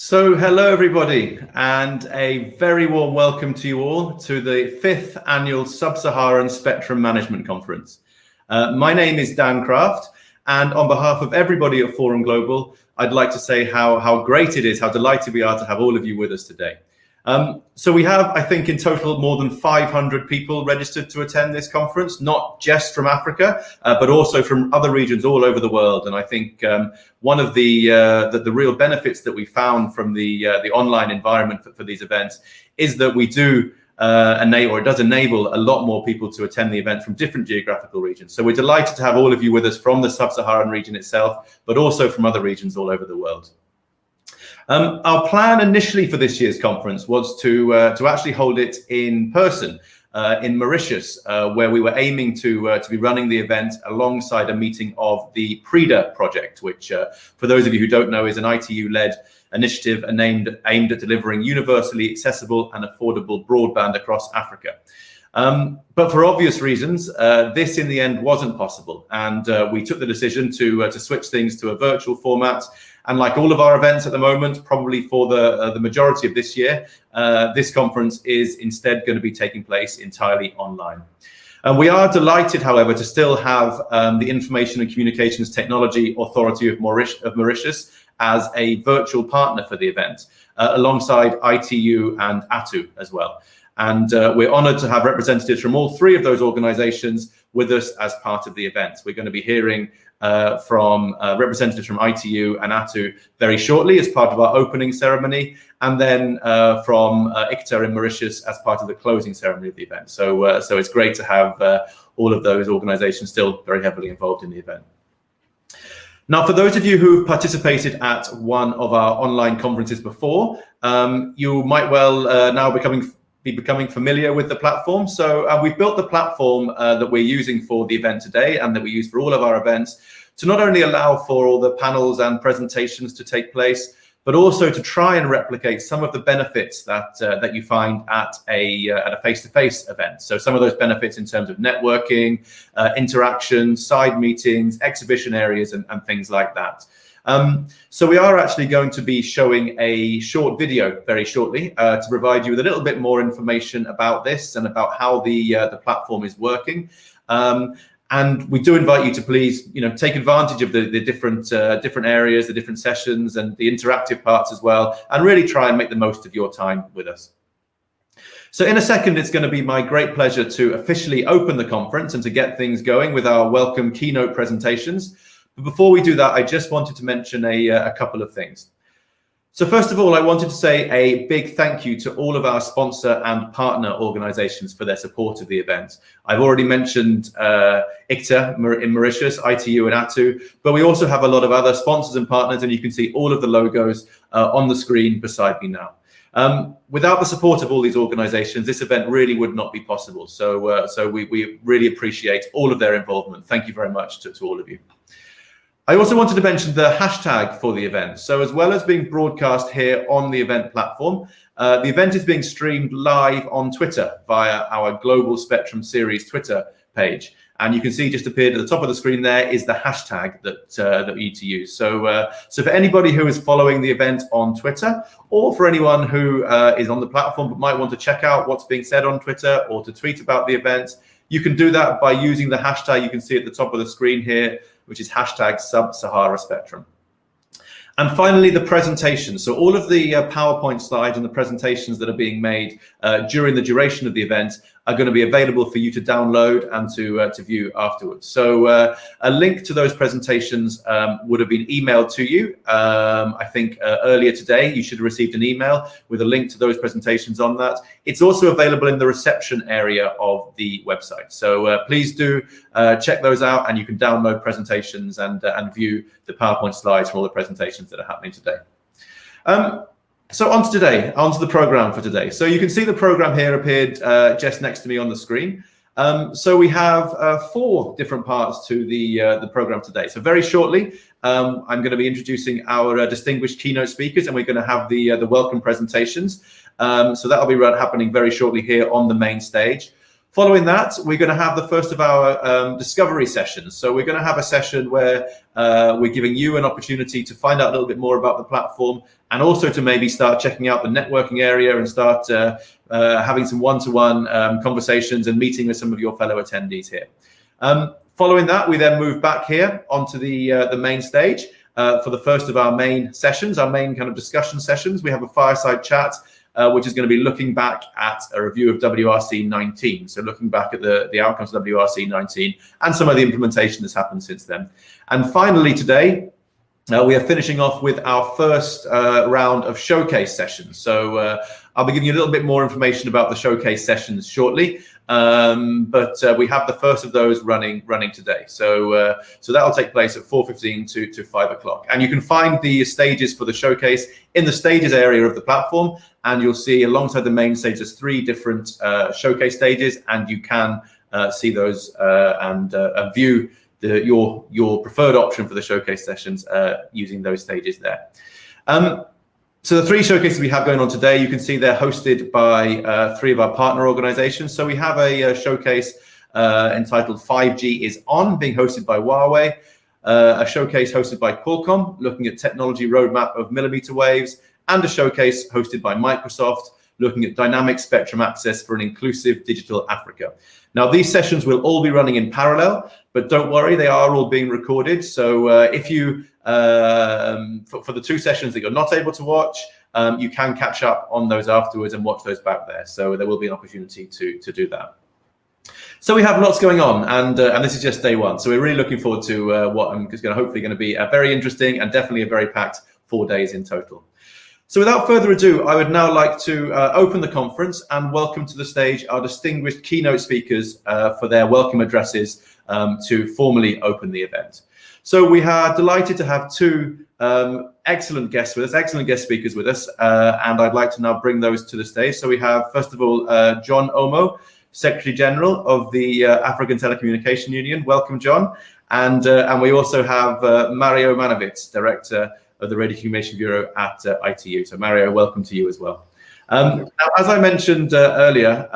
So hello everybody, and a very warm welcome to you all to the 5th annual Sub-Saharan Spectrum Management Conference. My name is Dan Kraft, and on behalf of everybody at Forum Global, I'd like to say how great it is, how delighted we are to have all of you with us today. So we have, I think, in total more than 500 people registered to attend this conference, not just from Africa, but also from other regions all over the world. And I think one of the real benefits that we found from the online environment for these events is that we do it does enable a lot more people to attend the event from different geographical regions. So we're delighted to have all of you with us from the Sub-Saharan region itself, but also from other regions all over the world. Our plan initially for this year's conference was to actually hold it in person in Mauritius, where we were aiming to be running the event alongside a meeting of the Parity project, which, for those of you who don't know, is an ITU-led initiative aimed at delivering universally accessible and affordable broadband across Africa. But for obvious reasons, this in the end wasn't possible, and we took the decision to switch things to a virtual format. And like all of our events at the moment, probably for the majority of this year, this conference is instead going to be taking place entirely online. And we are delighted, however, to still have the Information and Communications Technology Authority of Mauritius as a virtual partner for the event, alongside ITU and ATU as well. And we're honored to have representatives from all three of those organizations with us as part of the event. We're going to be hearing from representatives from ITU and ATU very shortly as part of our opening ceremony, and then from ICTA in Mauritius as part of the closing ceremony of the event. So it's great to have all of those organizations still very heavily involved in the event. Now, for those of you who've participated at one of our online conferences before, you might well now be becoming familiar with the platform. So we've built the platform that we're using for the event today and that we use for all of our events to not only allow for all the panels and presentations to take place, but also to try and replicate some of the benefits that you find at a face-to-face event. So some of those benefits in terms of networking, interaction, side meetings, exhibition areas, and things like that. So we are actually going to be showing a short video very shortly to provide you with a little bit more information about this and about how the platform is working. And we do invite you to please, take advantage of the different areas, the different sessions, and the interactive parts as well, and really try and make the most of your time with us. So in a second, it's going to be my great pleasure to officially open the conference and to get things going with our welcome keynote presentations. But before we do that, I just wanted to mention a couple of things. So first of all, I wanted to say a big thank you to all of our sponsor and partner organizations for their support of the event. I've already mentioned ICTA in Mauritius, ITU and ATU, but we also have a lot of other sponsors and partners, and you can see all of the logos on the screen beside me now. Without the support of all these organizations, this event really would not be possible. So we really appreciate all of their involvement. Thank you very much to all of you. I also wanted to mention the hashtag for the event. So as well as being broadcast here on the event platform, the event is being streamed live on Twitter via our Global Spectrum Series Twitter page. And you can see just appeared at the top of the screen there is the hashtag that we need to use. So for anybody who is following the event on Twitter, or for anyone who is on the platform but might want to check out what's being said on Twitter or to tweet about the event, you can do that by using the hashtag you can see at the top of the screen here, which is hashtag Sub-Sahara Spectrum. And finally, the presentation. So all of the PowerPoint slides and the presentations that are being made during the duration of the event are going to be available for you to download and to view afterwards. So a link to those presentations would have been emailed to you. I think earlier today, you should have received an email with a link to those presentations on that. It's also available in the reception area of the website. So please do check those out, and you can download presentations and view the PowerPoint slides from all the presentations that are happening today. So on to the program for today. So you can see the program here appeared just next to me on the screen. So we have 4 different parts to the program today. So very shortly, I'm going to be introducing our distinguished keynote speakers, and we're going to have the welcome presentations. So that'll be happening very shortly here on the main stage. Following that, we're going to have the first of our discovery sessions. So we're going to have a session where we're giving you an opportunity to find out a little bit more about the platform, and also to maybe start checking out the networking area and start having some one-to-one conversations and meeting with some of your fellow attendees here. Following that, we then move back here onto the main stage for the first of our main sessions, our main kind of discussion sessions. We have a fireside chat, which is going to be looking back at a review of WRC 19. So looking back at the outcomes of WRC 19 and some of the implementation that's happened since then. And finally today, we are finishing off with our first round of showcase sessions. So I'll be giving you a little bit more information about the showcase sessions shortly, but we have the first of those running today. So so that'll take place at 4:15 to 5 o'clock. And you can find the stages for the showcase in the stages area of the platform, and you'll see alongside the main stage there's 3 different showcase stages, and you can see those and view your preferred option for the showcase sessions using those stages there. So the 3 showcases we have going on today, you can see they're hosted by 3 of our partner organizations. So we have a showcase entitled 5G is On, being hosted by Huawei, a showcase hosted by Qualcomm, looking at technology roadmap of millimeter waves, and a showcase hosted by Microsoft, looking at dynamic spectrum access for an inclusive digital Africa. Now, these sessions will all be running in parallel, but don't worry, they are all being recorded. So if you, for the 2 sessions that you're not able to watch, you can catch up on those afterwards and watch those back there. So there will be an opportunity to do that. So we have lots going on, and this is just day 1. So we're really looking forward to what is hopefully going to be a very interesting and definitely a very packed 4 days in total. So without further ado, I would now like to open the conference and welcome to the stage our distinguished keynote speakers for their welcome addresses to formally open the event. So we are delighted to have 2 excellent guests with us, excellent guest speakers with us, and I'd like to now bring those to the stage. So we have, first of all, John Omo, Secretary General of the African Telecommunication Union. Welcome, John. And we also have Mario Manovitz, Director of the Radio Communication Bureau at ITU. So Mario, welcome to you as well. Now, as I mentioned earlier,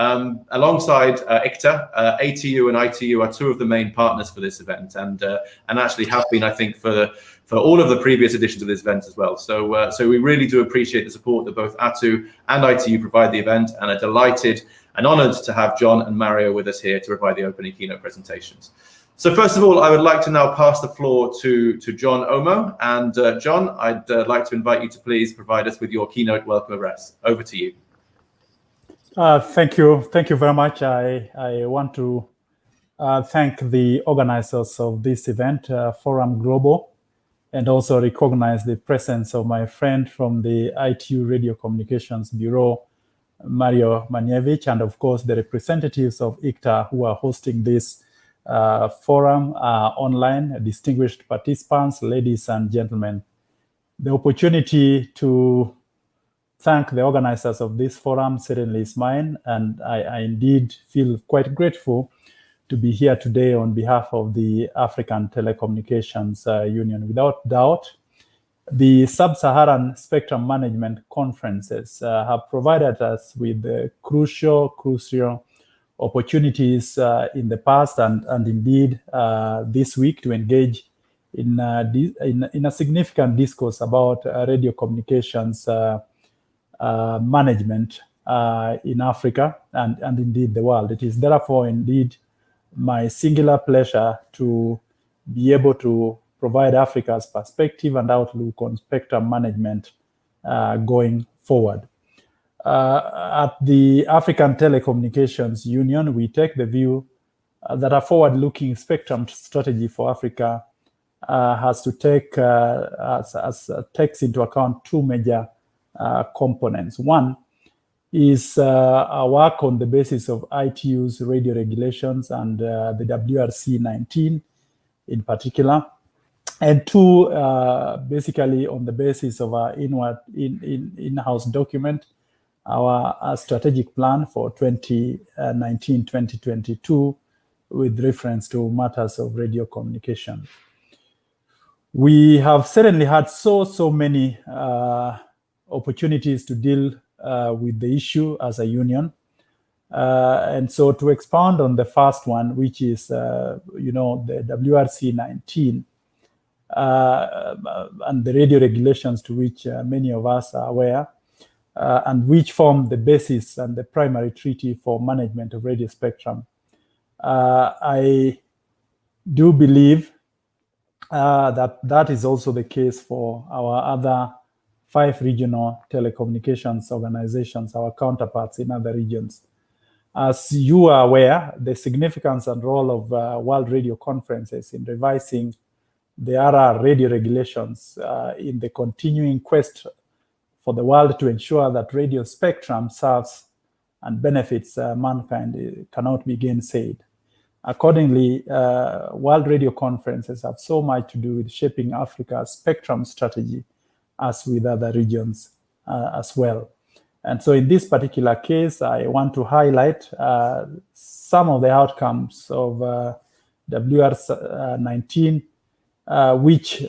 alongside ICTA, ATU and ITU are 2 of the main partners for this event, and actually have been, I think, for all of the previous editions of this event as well. So so we really do appreciate the support that both ATU and ITU provide the event, and are delighted and honoured to have John and Mario with us here to provide the opening keynote presentations. So first of all, I would like to now pass the floor to John Omo. And John, I'd like to invite you to please provide us with your keynote welcome address. Over to you. Thank you very much. I want to thank the organizers of this event, Forum Global, and also recognize the presence of my friend from the ITU Radio Communications Bureau, Mario Manievich, and of course the representatives of ICTA who are hosting this forum online, distinguished participants, ladies and gentlemen. The opportunity to thank the organizers of this forum certainly is mine, and I indeed feel quite grateful to be here today on behalf of the African Telecommunications Union. Without doubt, the Sub-Saharan Spectrum Management Conferences have provided us with crucial opportunities in the past and indeed this week to engage in a significant discourse about radio communications management in Africa and indeed the world. It is therefore indeed my singular pleasure to be able to provide Africa's perspective and outlook on spectrum management going forward. At the African Telecommunications Union, we take the view that a forward-looking spectrum strategy for Africa has to takes into account 2 major components. One is our work on the basis of ITU's radio regulations and the WRC 19 in particular, and 2, basically on the basis of our in-house document, our strategic plan for 2019-2022 with reference to matters of radio communication. We have certainly had so many opportunities to deal with the issue as a union. And so to expound on the first one, which is, the WRC 19, and the radio regulations to which many of us are aware, and which form the basis and the primary treaty for management of radio spectrum. I do believe that is also the case for our other 5 regional telecommunications organizations, our counterparts in other regions. As you are aware, the significance and role of World Radio Conferences in revising the RR radio regulations in the continuing quest for the world to ensure that radio spectrum serves and benefits mankind cannot be gainsaid. Accordingly, World Radio Conferences have so much to do with shaping Africa's spectrum strategy as with other regions as well. And so in this particular case, I want to highlight some of the outcomes of WR19, which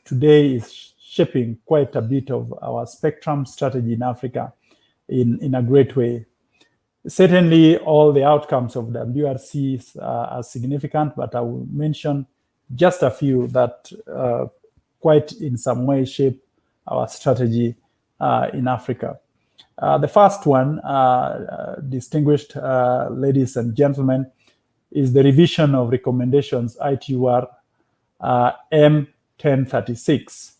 today is shaping quite a bit of our spectrum strategy in Africa in a great way. Certainly, all the outcomes of WRCs are significant, but I will mention just a few that quite in some way shape our strategy in Africa. The first one, distinguished ladies and gentlemen, is the revision of recommendations ITUR M1036.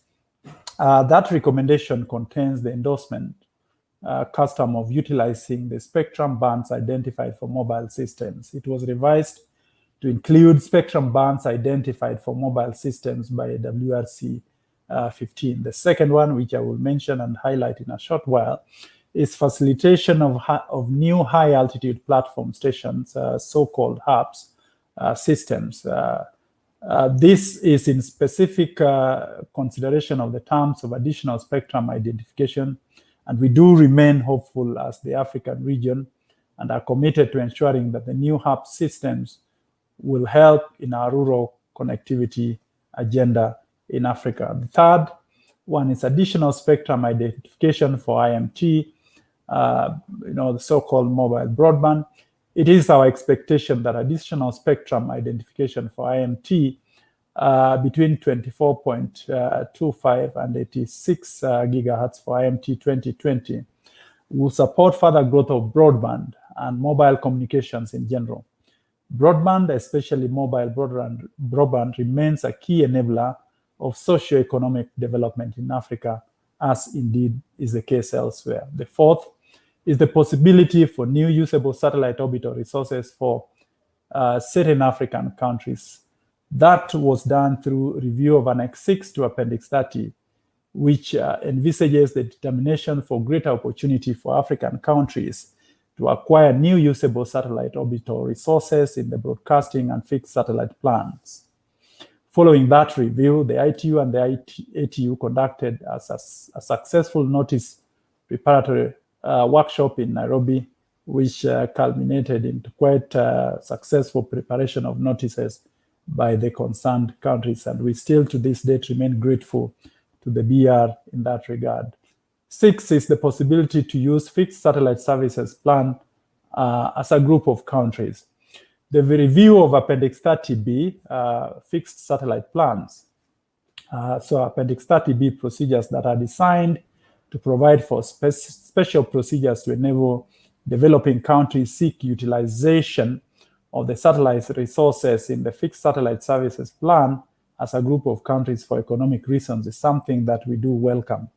That recommendation contains the endorsement custom of utilizing the spectrum bands identified for mobile systems. It was revised to include spectrum bands identified for mobile systems by WRC 15. The second one, which I will mention and highlight in a short while, is facilitation of new high-altitude platform stations, so-called hubs systems. This is in specific consideration of the terms of additional spectrum identification, and we do remain hopeful as the African region and are committed to ensuring that the new hub systems will help in our rural connectivity agenda in Africa. The third one is additional spectrum identification for IMT, the so-called mobile broadband. It is our expectation that additional spectrum identification for IMT between 24.25 and 86 gigahertz for IMT 2020 will support further growth of broadband and mobile communications in general. Broadband, especially mobile broadband, remains a key enabler of socio-economic development in Africa, as indeed is the case elsewhere. The fourth is the possibility for new usable satellite orbital resources for certain African countries. That was done through review of Annex 6 to Appendix 30, which envisages the determination for greater opportunity for African countries to acquire new usable satellite orbital resources in the broadcasting and fixed satellite plans. Following that review, the ITU and the ATU conducted a successful notice preparatory workshop in Nairobi, which culminated into quite successful preparation of notices by the concerned countries, and we still to this date remain grateful to the BR in that regard. 6 is the possibility to use fixed satellite services plan as a group of countries. The review of Appendix 30B, fixed satellite plans. So Appendix 30B procedures that are designed to provide for special procedures to enable developing countries seek utilization of the satellite resources in the fixed satellite services plan as a group of countries for economic reasons is something that we do welcome.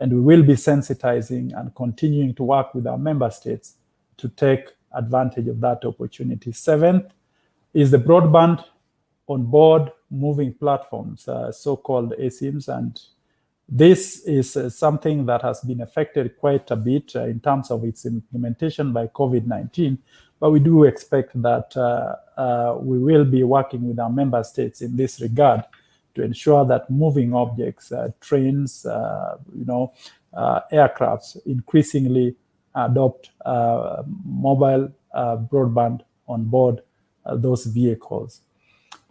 And we will be sensitizing and continuing to work with our member states to take advantage of that opportunity. 7th is the broadband on board moving platforms, so-called ASIMs, and this is something that has been affected quite a bit in terms of its implementation by COVID-19, but we do expect that we will be working with our member states in this regard to ensure that moving objects, trains, aircrafts increasingly adopt mobile broadband on board those vehicles.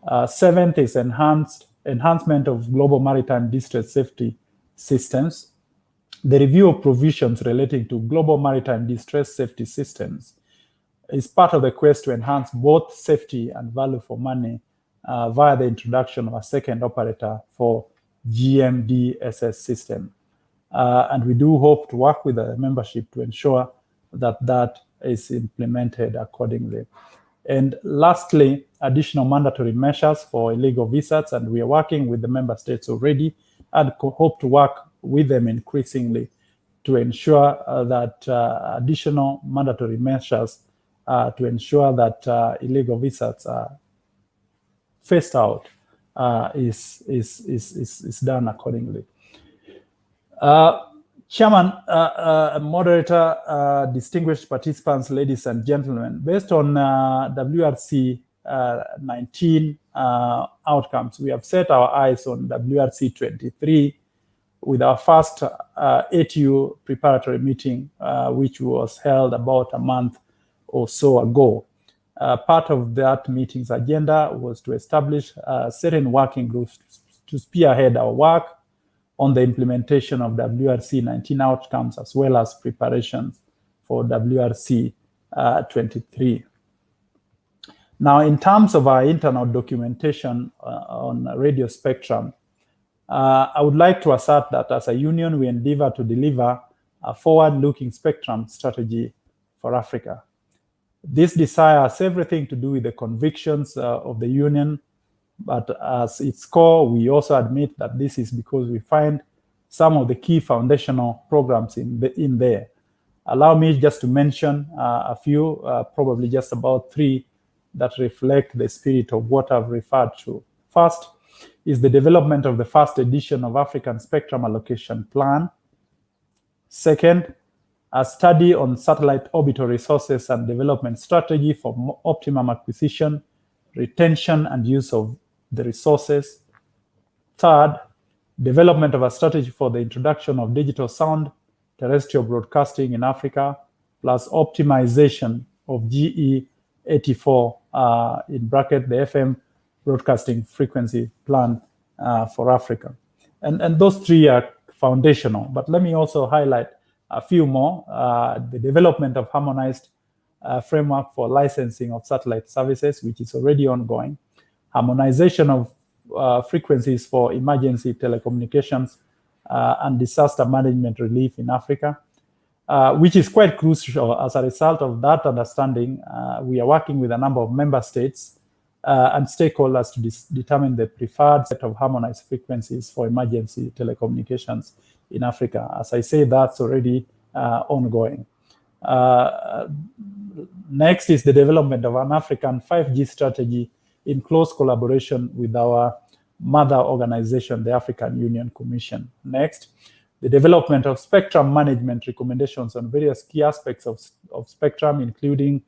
7th is enhancement of global maritime distress safety systems. The review of provisions relating to global maritime distress safety systems is part of the quest to enhance both safety and value for money via the introduction of a second operator for GMDSS system. And we do hope to work with the membership to ensure that that is implemented accordingly. And lastly, additional mandatory measures for illegal visas, and we are working with the member states already and hope to work with them increasingly to ensure that additional mandatory measures to ensure that illegal visas are phased out is done accordingly. Chairman, moderator, distinguished participants, ladies and gentlemen, based on WRC 19 outcomes, we have set our eyes on WRC 23 with our first ATU preparatory meeting, which was held about a month or so ago. Part of that meeting's agenda was to establish certain working groups to spearhead our work on the implementation of WRC 19 outcomes, as well as preparations for WRC 23. Now, in terms of our internal documentation on radio spectrum, I would like to assert that as a union, we endeavor to deliver a forward-looking spectrum strategy for Africa. This desire has everything to do with the convictions of the union, but as its core, we also admit that this is because we find some of the key foundational programs in there. Allow me just to mention a few, probably just about 3, that reflect the spirit of what I've referred to. First is the development of the first edition of African Spectrum Allocation Plan. Second, a study on satellite orbital resources and development strategy for optimum acquisition, retention, and use of the resources. Third, development of a strategy for the introduction of digital sound terrestrial broadcasting in Africa, plus optimization of GE84 in bracket the FM broadcasting frequency plan for Africa. And those 3 are foundational, but let me also highlight a few more. The development of harmonized framework for licensing of satellite services, which is already ongoing. Harmonization of frequencies for emergency telecommunications and disaster management relief in Africa, which is quite crucial. As a result of that understanding, we are working with a number of member states and stakeholders to determine the preferred set of harmonized frequencies for emergency telecommunications in Africa. As I say, that's already ongoing. Next is the development of an African 5G strategy in close collaboration with our mother organization, the African Union Commission. Next, the development of spectrum management recommendations on various key aspects of spectrum, including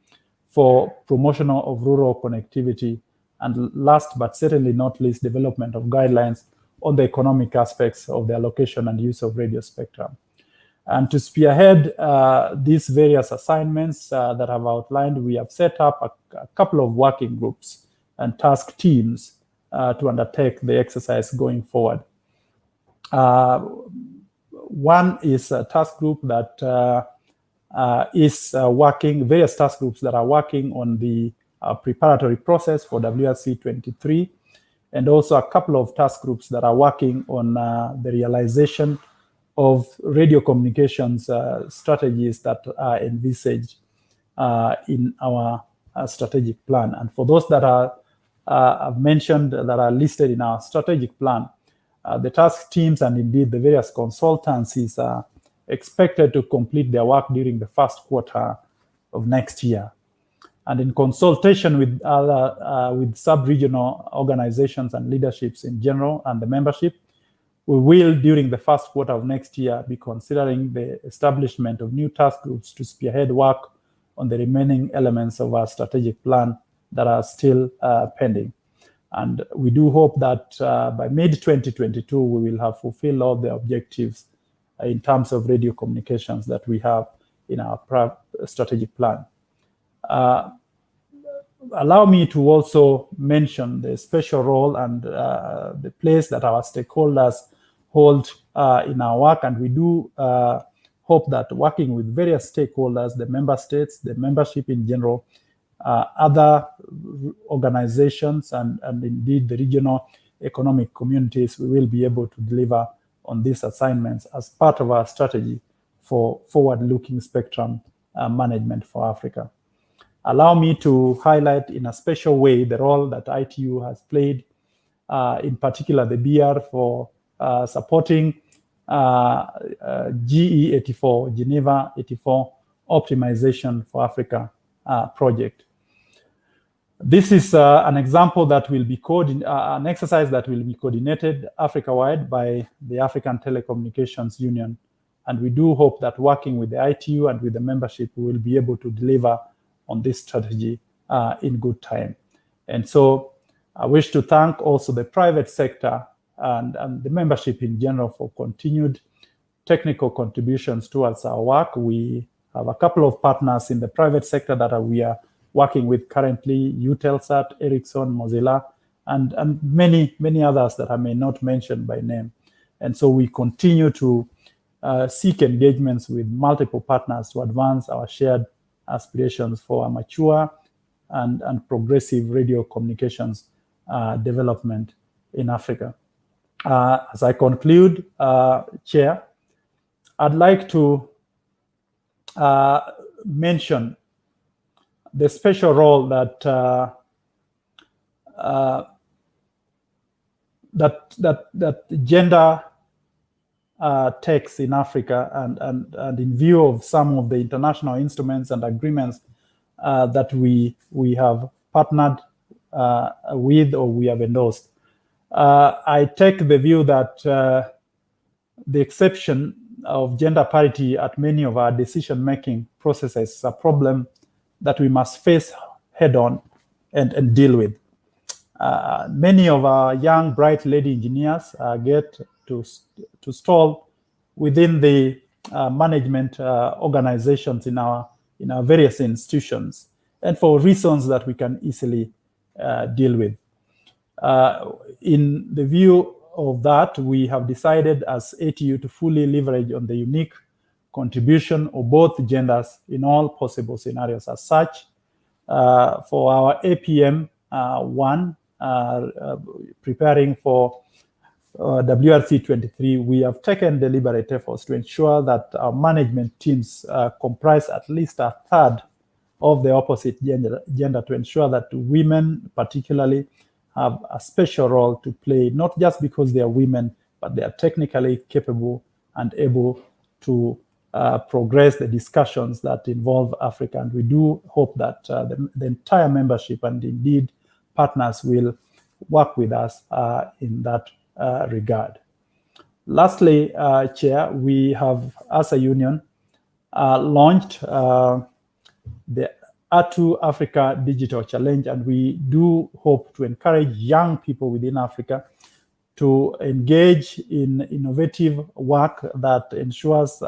for promotional of rural connectivity. And last but certainly not least, development of guidelines on the economic aspects of the allocation and use of radio spectrum. And to spearhead these various assignments that I've outlined, we have set up a couple of working groups and task teams to undertake the exercise going forward. One is a task group that is working, various task groups that are working on the preparatory process for WRC 23, and also a couple of task groups that are working on the realization of radio communications strategies that are envisaged in our strategic plan. And for those that are I've mentioned that are listed in our strategic plan, the task teams and indeed the various consultancies are expected to complete their work during the first quarter of next year. And in consultation with other with sub-regional organizations and leaderships in general and the membership, we will, during the first quarter of next year, be considering the establishment of new task groups to spearhead work on the remaining elements of our strategic plan that are still pending. And we do hope that by mid-2022, we will have fulfilled all the objectives in terms of radio communications that we have in our strategic plan. Allow me to also mention the special role and the place that our stakeholders hold in our work, and we do hope that working with various stakeholders, the member states, the membership in general, other organizations, and indeed the regional economic communities, we will be able to deliver on these assignments as part of our strategy for forward-looking spectrum management for Africa. Allow me to highlight in a special way the role that ITU has played, in particular the BR for supporting GE84, Geneva 84 Optimization for Africa project. This is an example that will be an exercise that will be coordinated Africa-wide by the African Telecommunications Union. And we do hope that working with the ITU and with the membership, we will be able to deliver on this strategy in good time. And so I wish to thank also the private sector and the membership in general for continued technical contributions towards our work. We have a couple of partners in the private sector that we are working with currently, Eutelsat, Ericsson, Mozilla, and many, many others that I may not mention by name. And so we continue to seek engagements with multiple partners to advance our shared aspirations for a mature and progressive radio communications development in Africa. As I conclude, Chair, I'd like to mention the special role that that gender takes in Africa, and in view of some of the international instruments and agreements that we have partnered with or we have endorsed. I take the view that the exception of gender parity at many of our decision-making processes is a problem that we must face head-on and deal with. Many of our young, bright lady engineers get to stall within the management organizations in our various institutions, and for reasons that we can easily deal with. In the view of that, we have decided as ATU to fully leverage on the unique contribution of both genders in all possible scenarios. As such, for our APM 1, preparing for WRC 23, we have taken deliberate efforts to ensure that our management teams comprise at least a third of the opposite gender, to ensure that women particularly have a special role to play, not just because they are women, but they are technically capable and able to progress the discussions that involve Africa. And we do hope that the entire membership and indeed partners will work with us in that regard. Lastly, Chair, we have, as a union, launched the ATU Africa Digital Challenge, and we do hope to encourage young people within Africa to engage in innovative work that ensures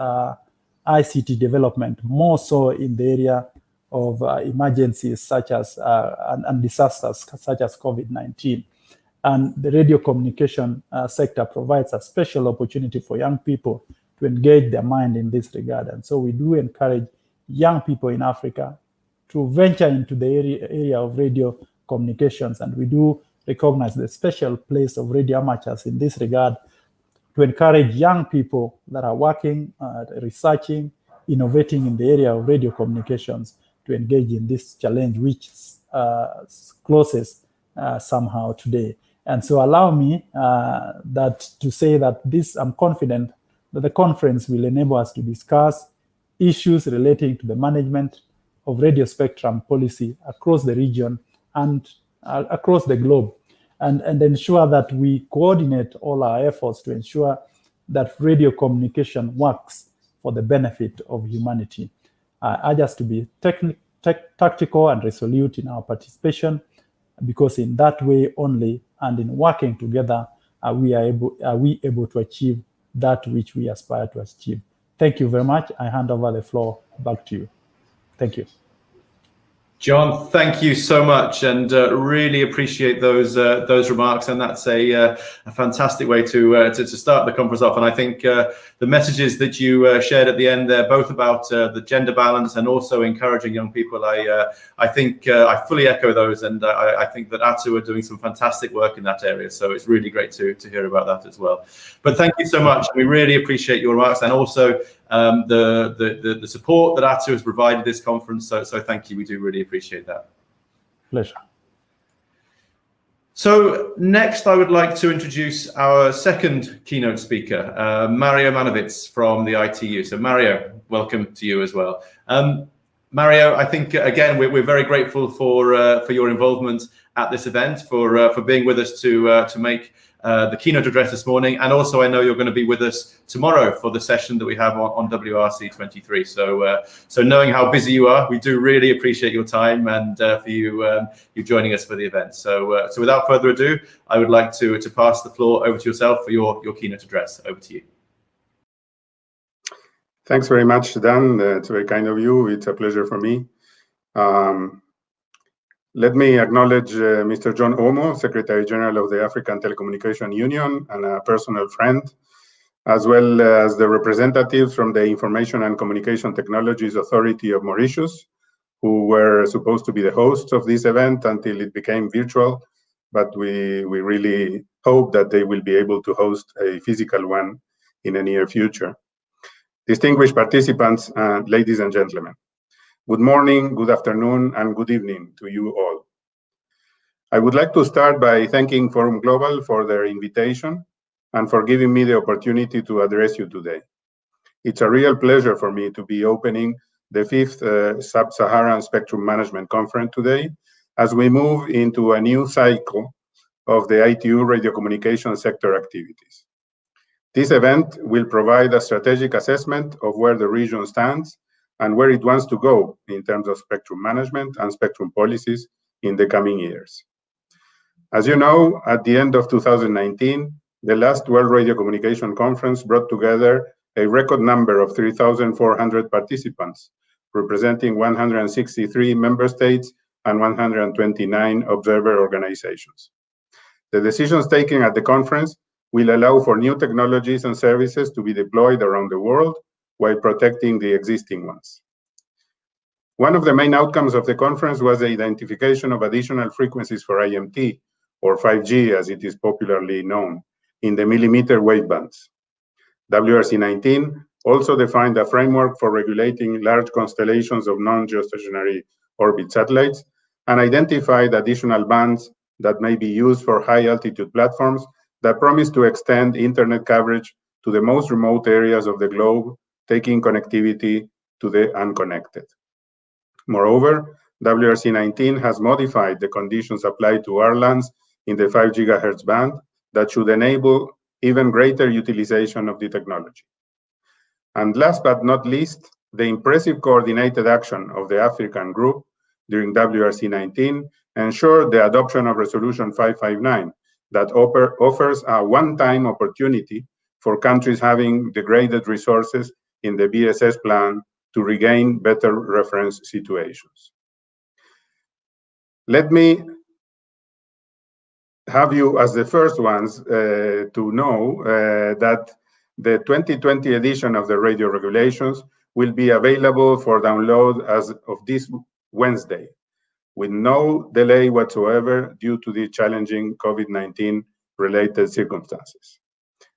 ICT development, more so in the area of emergencies such as and disasters such as COVID-19. And the radio communication sector provides a special opportunity for young people to engage their mind in this regard. And so we do encourage young people in Africa to venture into the area of radio communications. And we do recognize the special place of radio amateurs in this regard, to encourage young people that are working, researching, innovating in the area of radio communications to engage in this challenge, which closes somehow today. And so allow me to say that I'm confident that the conference will enable us to discuss issues relating to the management of radio spectrum policy across the region and across the globe, and ensure that we coordinate all our efforts to ensure that radio communication works for the benefit of humanity. I urge us to be tactical and resolute in our participation, because in that way only, and in working together, are we able to achieve that which we aspire to achieve. Thank you very much. I hand over the floor back to you. Thank you. John, thank you so much, and really appreciate those remarks. And that's a fantastic way to start the conference off. And I think the messages that you shared at the end there, both about the gender balance and also encouraging young people, I think I fully echo those, and I think that ATU are doing some fantastic work in that area. So it's really great to hear about that as well. But thank you so much. We really appreciate your remarks, and also the support that ATU has provided this conference. So thank you. We do really appreciate that. Pleasure. So next, I would like to introduce our second keynote speaker, Mario Manovitz from the ITU. So Mario, welcome to you as well. Mario, I think again we're very grateful for your involvement at this event, for being with us to make the keynote address this morning, and also I know you're going to be with us tomorrow for the session that we have on WRC23. So knowing how busy you are, we do really appreciate your time and for you joining us for the event. So without further ado, I would like to pass the floor over to yourself for your keynote address. Over to you. Thanks very much, Dan. It's very kind of you. It's a pleasure for me. Let me acknowledge Mr. John Omo, Secretary General of the African Telecommunication Union and a personal friend, as well as the representatives from the Information and Communication Technologies Authority of Mauritius, who were supposed to be the hosts of this event until it became virtual, but we really hope that they will be able to host a physical one in the near future. Distinguished participants, ladies and gentlemen, good morning, good afternoon, and good evening to you all. I would like to start by thanking Forum Global for their invitation and for giving me the opportunity to address you today. It's a real pleasure for me to be opening the 5th Sub-Saharan Spectrum Management Conference today, as we move into a new cycle of the ITU radio communication sector activities. This event will provide a strategic assessment of where the region stands and where it wants to go in terms of spectrum management and spectrum policies in the coming years. As you know, at the end of 2019, the last World Radio Communication Conference brought together a record number of 3,400 participants, representing 163 member states and 129 observer organizations. The decisions taken at the conference will allow for new technologies and services to be deployed around the world while protecting the existing ones. One of the main outcomes of the conference was the identification of additional frequencies for IMT, or 5G as it is popularly known, in the millimeter wave bands. WRC19 also defined a framework for regulating large constellations of non-geostationary orbit satellites and identified additional bands that may be used for high-altitude platforms that promise to extend internet coverage to the most remote areas of the globe, taking connectivity to the unconnected. Moreover, WRC19 has modified the conditions applied to RLANs in the 5 GHz band that should enable even greater utilization of the technology. And last but not least, the impressive coordinated action of the African group during WRC19 ensured the adoption of Resolution 559 that offers a one-time opportunity for countries having degraded resources in the BSS plan to regain better reference situations. Let me have you as the first ones to know that the 2020 edition of the radio regulations will be available for download as of this Wednesday, with no delay whatsoever due to the challenging COVID-19 related circumstances.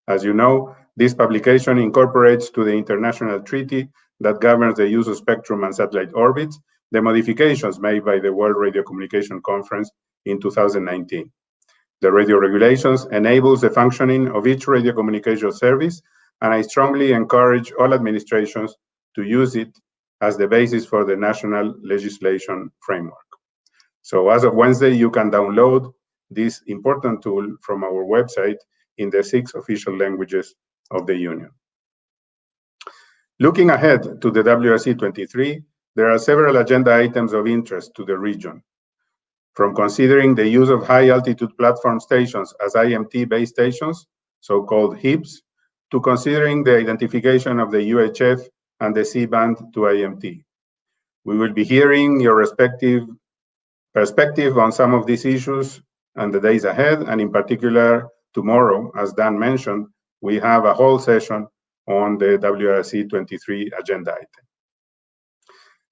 As you know, this publication incorporates to the international treaty that governs the use of spectrum and satellite orbits the modifications made by the World Radio Communication Conference in 2019. The radio regulations enables the functioning of each radio communication service, and I strongly encourage all administrations to use it as the basis for the national legislation framework. So as of Wednesday, you can download this important tool from our website in the 6 official languages of the Union. Looking ahead to the WRC23, there are several agenda items of interest to the region. From considering the use of high-altitude platform stations as IMT base stations, so-called HIBs, to considering the identification of the UHF and the C-band to IMT. We will be hearing your respective perspective on some of these issues and the days ahead, and in particular tomorrow, as Dan mentioned, we have a whole session on the WRC 23 agenda item.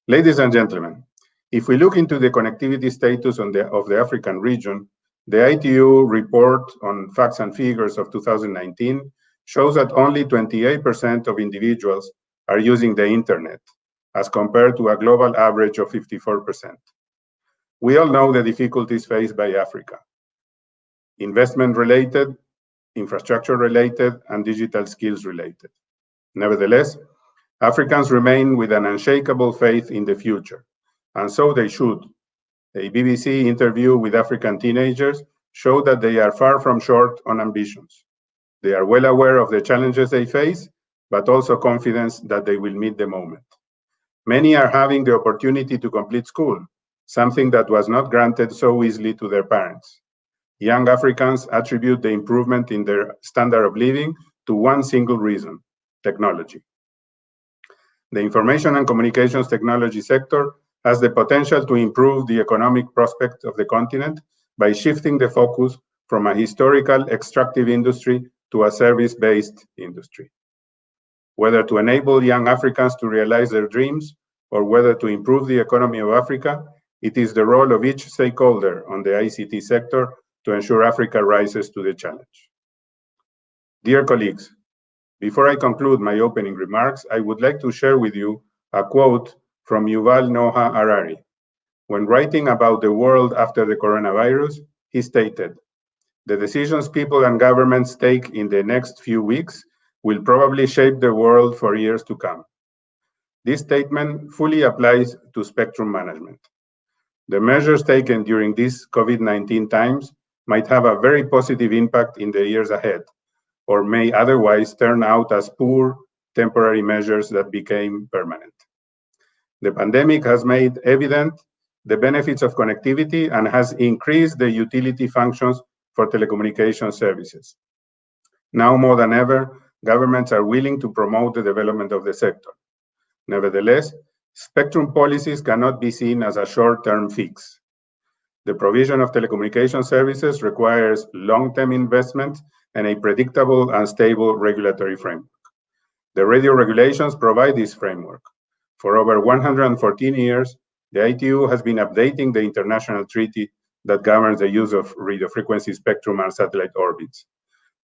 Ladies and gentlemen, if we look into the connectivity status of the African region, the ITU report on facts and figures of 2019 shows that only 28% of individuals are using the internet, as compared to a global average of 54%. We all know the difficulties faced by Africa: investment-related, infrastructure-related, and digital skills-related. Nevertheless, Africans remain with an unshakable faith in the future, and so they should. A BBC interview with African teenagers showed that they are far from short on ambitions. They are well aware of the challenges they face, but also confident that they will meet the moment. Many are having the opportunity to complete school, something that was not granted so easily to their parents. Young Africans attribute the improvement in their standard of living to one single reason: technology. The information and communications technology sector has the potential to improve the economic prospects of the continent by shifting the focus from a historical extractive industry to a service-based industry. Whether to enable young Africans to realize their dreams or whether to improve the economy of Africa, it is the role of each stakeholder on the ICT sector to ensure Africa rises to the challenge. Dear colleagues, before I conclude my opening remarks, I would like to share with you a quote from Yuval Noah Harari. When writing about the world after the coronavirus, he stated, "The decisions people and governments take in the next few weeks will probably shape the world for years to come." This statement fully applies to spectrum management. The measures taken during these COVID-19 times might have a very positive impact in the years ahead, or may otherwise turn out as poor temporary measures that became permanent. The pandemic has made evident the benefits of connectivity and has increased the utility functions for telecommunication services. Now more than ever, governments are willing to promote the development of the sector. Nevertheless, spectrum policies cannot be seen as a short-term fix. The provision of telecommunication services requires long-term investment and a predictable and stable regulatory framework. The radio regulations provide this framework. For over 114 years, the ITU has been updating the international treaty that governs the use of radio frequency spectrum and satellite orbits.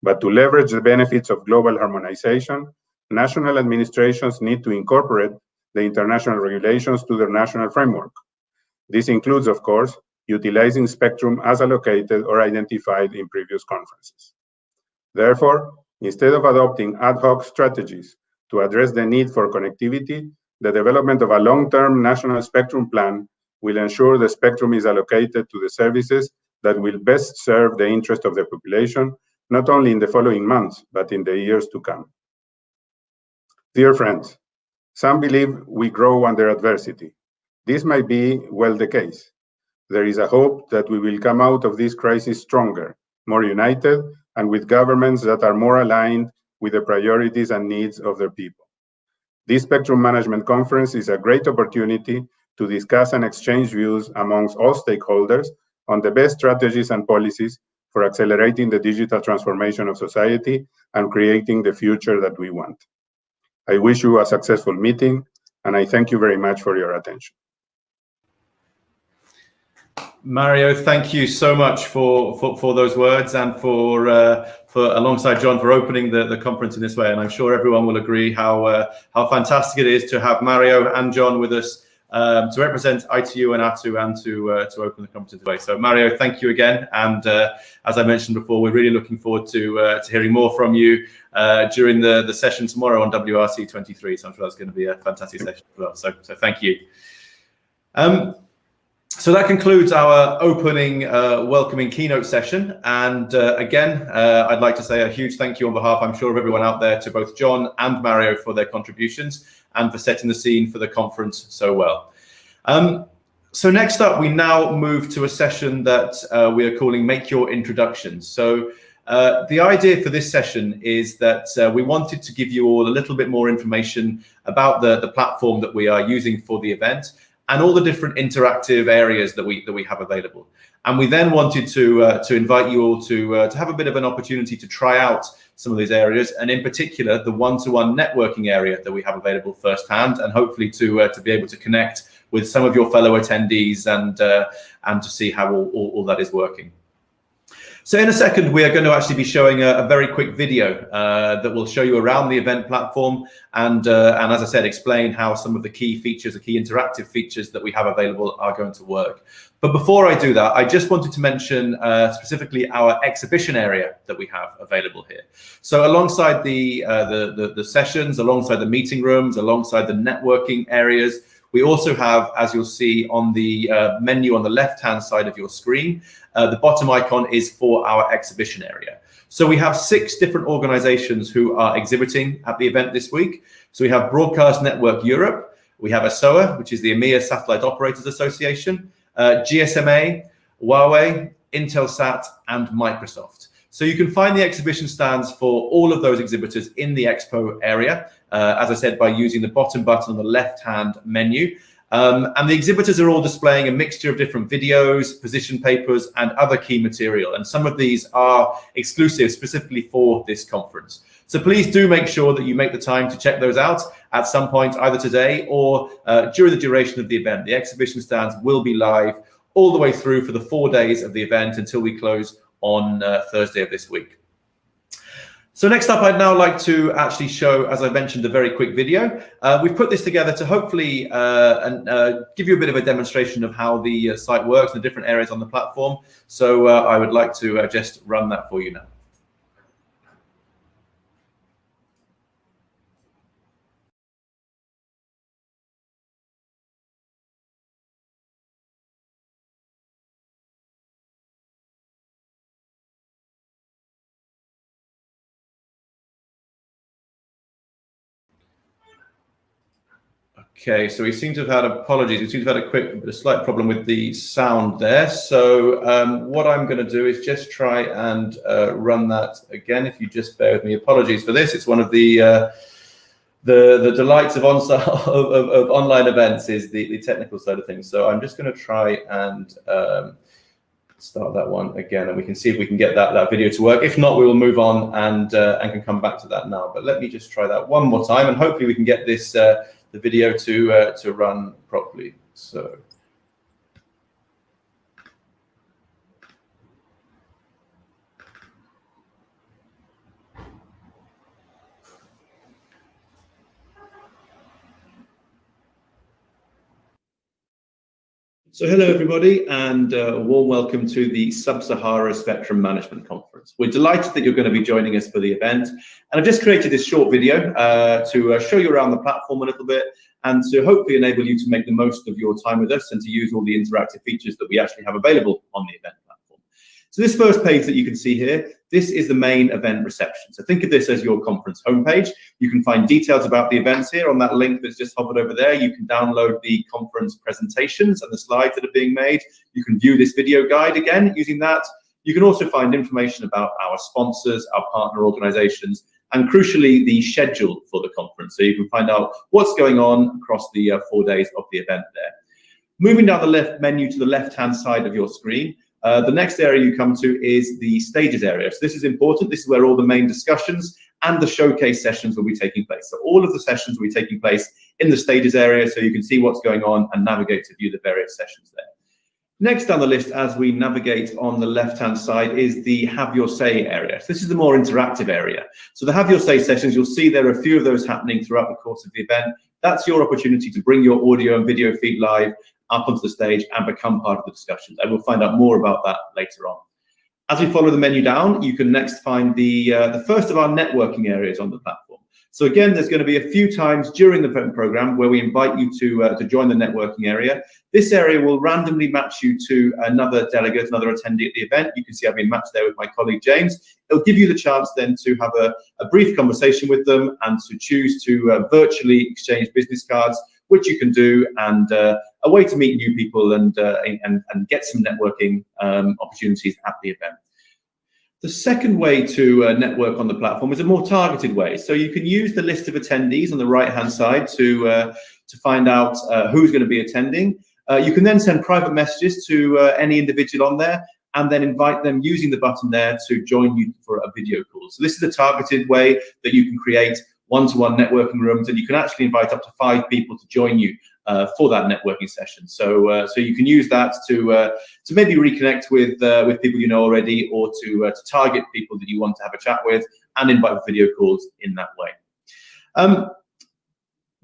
But to leverage the benefits of global harmonization, national administrations need to incorporate the international regulations to their national framework. This includes, of course, utilizing spectrum as allocated or identified in previous conferences. Therefore, instead of adopting ad hoc strategies to address the need for connectivity, the development of a long-term national spectrum plan will ensure the spectrum is allocated to the services that will best serve the interest of the population, not only in the following months, but in the years to come. Dear friends, some believe we grow under adversity. This might be well the case. There is a hope that we will come out of this crisis stronger, more united, and with governments that are more aligned with the priorities and needs of their people. This Spectrum Management Conference is a great opportunity to discuss and exchange views amongst all stakeholders on the best strategies and policies for accelerating the digital transformation of society and creating the future that we want. I wish you a successful meeting, and I thank you very much for your attention. Mario, thank you so much for those words and for alongside John for opening the conference in this way. And I'm sure everyone will agree how fantastic it is to have Mario and John with us to represent ITU and ATU and to open the conference this way. So Mario, thank you again. And as I mentioned before, we're really looking forward to hearing more from you during the session tomorrow on WRC 23. So I'm sure that's going to be a fantastic session as well. So thank you. So that concludes our opening welcoming keynote session. And again, I'd like to say a huge thank you on behalf, I'm sure, of everyone out there to both John and Mario for their contributions and for setting the scene for the conference so well. So next up, we now move to a session that we are calling Make Your Introductions. So the idea for this session is that we wanted to give you all a little bit more information about the platform that we are using for the event, and all the different interactive areas that we have available. And we then wanted to invite you all to have a bit of an opportunity to try out some of these areas, and in particular the one-to-one networking area that we have available firsthand, and hopefully to be able to connect with some of your fellow attendees and to see how all that is working. So in a second, we are going to actually be showing a very quick video that will show you around the event platform and as I said, explain how some of the key features, the key interactive features that we have available are going to work. But before I do that, I just wanted to mention specifically our exhibition area that we have available here. So alongside the sessions, alongside the meeting rooms, alongside the networking areas, we also have, as you'll see on the menu on the left-hand side of your screen, the bottom icon is for our exhibition area. So we have 6 different organizations who are exhibiting at the event this week. So we have Broadcast Network Europe, we have ASOA, which is the EMEA Satellite Operators Association, GSMA, Huawei, Intelsat, and Microsoft. So you can find the exhibition stands for all of those exhibitors in the expo area, as I said, by using the bottom button on the left-hand menu. And the exhibitors are all displaying a mixture of different videos, position papers, and other key material. And some of these are exclusive specifically for this conference. So please do make sure that you make the time to check those out at some point, either today or during the duration of the event. The exhibition stands will be live all the way through for the 4 days of the event until we close on Thursday of this week. So next up, I'd now like to actually show, as I mentioned, a very quick video. We've put this together to hopefully give you a bit of a demonstration of how the site works and the different areas on the platform. So I would like to just run that for you now. Okay, so we seem to have had apologies. We seem to have had a slight problem with the sound there. So what I'm going to do is just try and run that again. If you just bear with me, apologies for this. It's one of the delights of online events is the technical side of things. So I'm just going to try and start that one again, and we can see if we can get that video to work. If not, we will move on and can come back to that now. But let me just try that one more time, and hopefully we can get this the video to run properly. So. So hello everybody, and a warm welcome to the Sub-Sahara Spectrum Management Conference. We're delighted that you're going to be joining us for the event, and I've just created this short video to show you around the platform a little bit and to hopefully enable you to make the most of your time with us and to use all the interactive features that we actually have available on the event platform. So this first page that you can see here, this is the main event reception. So think of this as your conference homepage. You can find details about the events here on that link that's just hovered over there. You can download the conference presentations and the slides that are being made. You can view this video guide again using that. You can also find information about our sponsors, our partner organizations, and crucially, the schedule for the conference. So you can find out what's going on across the 4 days of the event there. Moving down the left menu to the left-hand side of your screen, the next area you come to is the stages area. So this is important. This is where all the main discussions and the showcase sessions will be taking place. So all of the sessions will be taking place in the stages area, so you can see what's going on and navigate to view the various sessions there. Next down the list, as we navigate on the left-hand side, is the Have Your Say area. So this is the more interactive area. So the Have Your Say sessions, you'll see there are a few of those happening throughout the course of the event. That's your opportunity to bring your audio and video feed live up onto the stage and become part of the discussions. And we'll find out more about that later on. As we follow the menu down, you can next find the first of our networking areas on the platform. So again, there's going to be a few times during the program where we invite you to join the networking area. This area will randomly match you to another delegate, another attendee at the event. You can see I've been matched there with my colleague James. It'll give you the chance then to have a brief conversation with them and to choose to virtually exchange business cards, which you can do, and a way to meet new people and get some networking opportunities at the event. The second way to network on the platform is a more targeted way. So you can use the list of attendees on the right-hand side to to find out who's going to be attending. You can then send private messages to any individual on there, and then invite them using the button there to join you for a video call. So this is a targeted way that you can create one-to-one networking rooms, and you can actually invite up to 5 people to join you for that networking session. So you can use that to maybe reconnect with people you know already, or to target people that you want to have a chat with, and invite video calls in that way.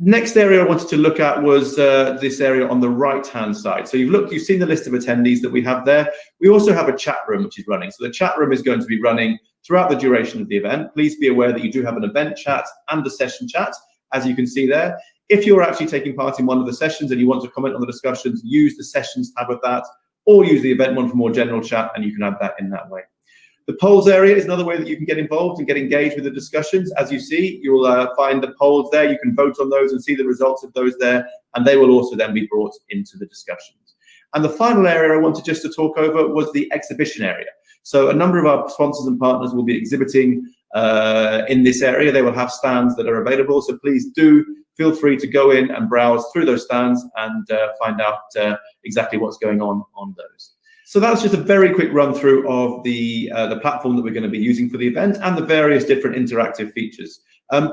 Next area I wanted to look at was this area on the right-hand side. So you've seen the list of attendees that we have there. We also have a chat room which is running. So the chat room is going to be running throughout the duration of the event. Please be aware that you do have an event chat and a session chat, as you can see there. If you're actually taking part in one of the sessions and you want to comment on the discussions, use the sessions tab of that, or use the event one for more general chat, and you can add that in that way. The polls area is another way that you can get involved and get engaged with the discussions. As you see, you'll find the polls there. You can vote on those and see the results of those there, and they will also then be brought into the discussions. And the final area I wanted just to talk over was the exhibition area. So a number of our sponsors and partners will be exhibiting in this area. They will have stands that are available, so please do feel free to go in and browse through those stands and find out exactly what's going on those. So that's just a very quick run through of the platform that we're going to be using for the event and the various different interactive features.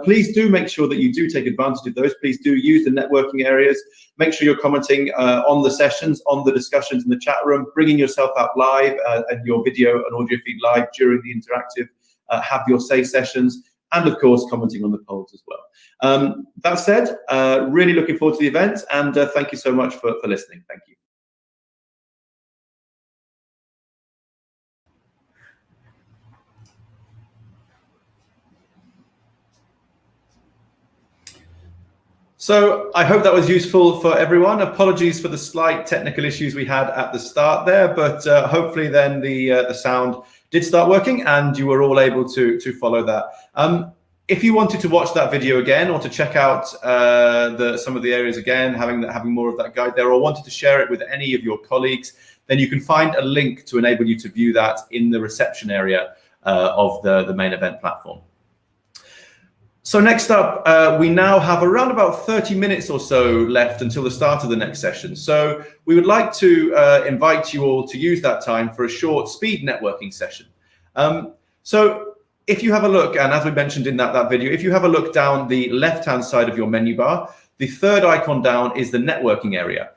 Please do make sure that you do take advantage of those. Please do use the networking areas. Make sure you're commenting on the sessions, on the discussions in the chat room, bringing yourself out live and your video and audio feed live during the interactive have your say sessions, and of course commenting on the polls as well. That said, really looking forward to the event, and thank you so much for listening. Thank you. So I hope that was useful for everyone. Apologies for the slight technical issues we had at the start there, but hopefully then the sound did start working and you were all able to follow that. If you wanted to watch that video again, or to check out some of the areas again, having more of that guide there, or wanted to share it with any of your colleagues, then you can find a link to enable you to view that in the reception area of the main event platform. So next up, we now have around about 30 minutes or so left until the start of the next session. So we would like to invite you all to use that time for a short speed networking session. So if you have a look, and as we mentioned in that video, if you have a look down the left-hand side of your menu bar, the third icon down is the networking area.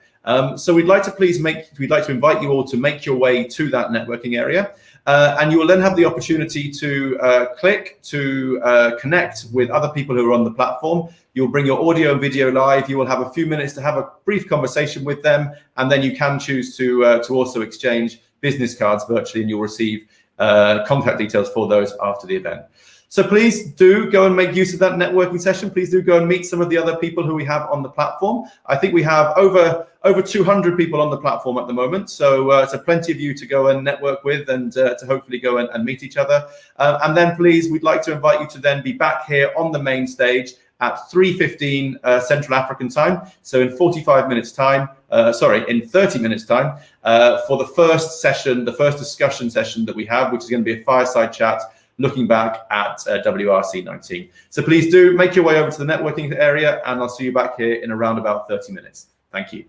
So we'd like to invite you all to make your way to that networking area. And you will then have the opportunity to click to connect with other people who are on the platform. You'll bring your audio and video live. You will have a few minutes to have a brief conversation with them, and then you can choose to also exchange business cards virtually, and you'll receive contact details for those after the event. So please do go and make use of that networking session. Please do go and meet some of the other people who we have on the platform. I think we have over 200 people on the platform at the moment. So plenty of you to go and network with, and to hopefully go and meet each other. And then please, we'd like to invite you to then be back here on the main stage at 3:15 Central African time. So in 45 minutes time, in 30 minutes time, for the first session, the first discussion session that we have, which is going to be a fireside chat looking back at WRC 19. So please do make your way over to the networking area, and I'll see you back here in around about 30 minutes. Thank you.